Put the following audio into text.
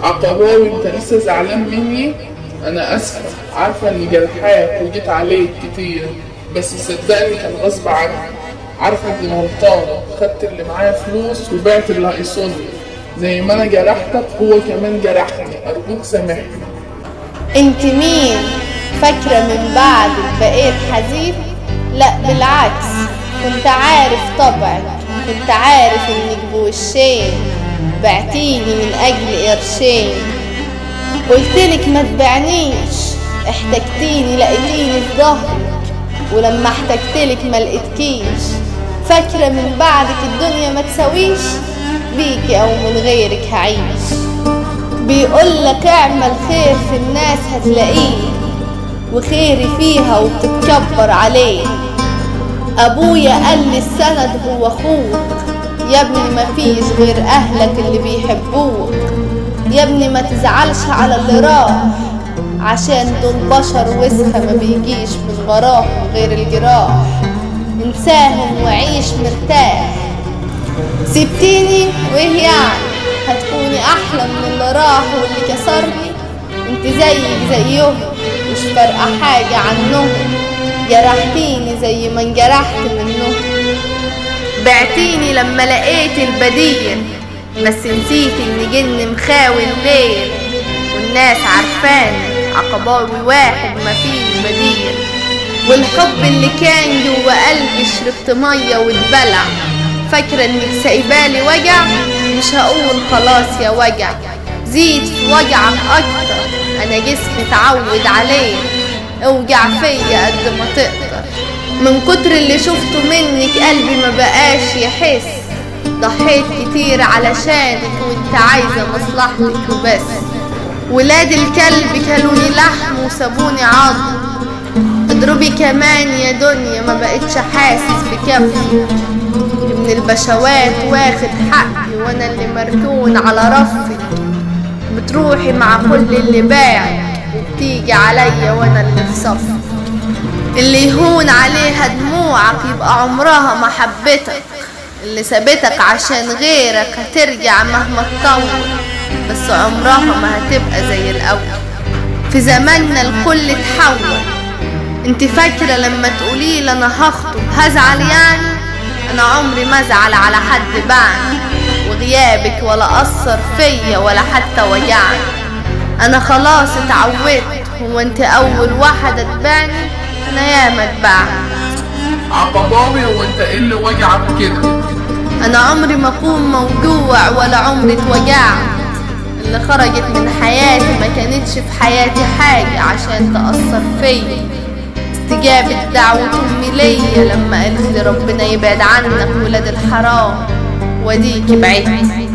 عقباوي انت لسه زعلان مني؟ انا اسفة، عارفة اني جرحاك وجيت عليك كتير، بس صدقني كان غصب عني. عارفة اني غلطانة، خدت اللي معايا فلوس وبعت اللي هيصوني. زي ما انا جرحتك هو كمان جرحني، ارجوك سامحني. انت مين؟ فاكرة من بعد بقيت حزين؟ لا بالعكس، كنت عارف طبعك، كنت عارف انك بوشين بعتيني من اجل قرشين. قلتلك ما تبعنيش، احتجتيني لقيتيني في ظهرك، ولما احتجتلك ما لقيتكيش. فاكرة من بعدك الدنيا ما تسويش، بيكي او من غيرك هعيش. بيقولك اعمل خير في الناس هتلاقيه، وخيري فيها وبتتكبر عليه. ابويا قال لي السند هو اخوك، يا ابني ما فيش غير اهلك اللي بيحبوك. يا ابني ما تزعلش على اللي راح، عشان دول بشر وسخة ما بيجيش من وراهم غير الجراح. انساهم وعيش مرتاح. سبتيني وايه يعني؟ هتكوني احلى من اللي راح واللي كسرني؟ انت زيك زيهم، مش فارقة حاجة عنهم. جرحتيني زي ما انجرحت منهم. بعتيني لما لقيت البديل، بس نسيت ان جن مخاوي الليل. والناس عارفاني عقباوي واحد مفيش بديل. والحب اللي كان جوا قلبي شربت مية واتبلع. فاكرة انك سايبالي وجع؟ مش هقول خلاص يا وجع، زيد في وجعك اكتر، انا جسمي اتعود عليه. اوجع فيا قد ما تقدر، من كتر اللي شفته منك قلبي ما بقاش يحس. ضحيت كتير علشانك وانت عايزة مصلحتك وبس. ولاد الكلب كلوني لحم وسابوني عظم. اضربي كمان يا دنيا، ما بقتش حاسس بكفي. ابن البشوات واخد حقي وانا اللي مركون على رفي. بتروحي مع كل اللي باعك وبتيجي عليا وانا اللي في صفي. اللي يهون عليها دموعك يبقى عمرها ما حبتك. اللي سابتك عشان غيرك هترجع مهما تطول، بس عمرها ما هتبقى زي الاول. في زماننا الكل اتحول. انت فاكرة لما تقوليلي انا هخطب هزعل يعني؟ انا عمري ما ازعل على حد باعني، وغيابك ولا اثر فيا ولا حتى وجعني. انا خلاص اتعودت، هو انت اول واحدة تبعني؟ انا ياما اتبعني. عقباوي هو انت ايه اللي وجعك كده؟ انا عمري ما اكون موجوع ولا عمري اتوجعت. اللي خرجت من حياتي ما كانتش في حياتي حاجة عشان تأثر فيا. استجابة دعوة امي ليا لما قالت لي ربنا يبعد عنك ولاد الحرام، وديكي بعدتي.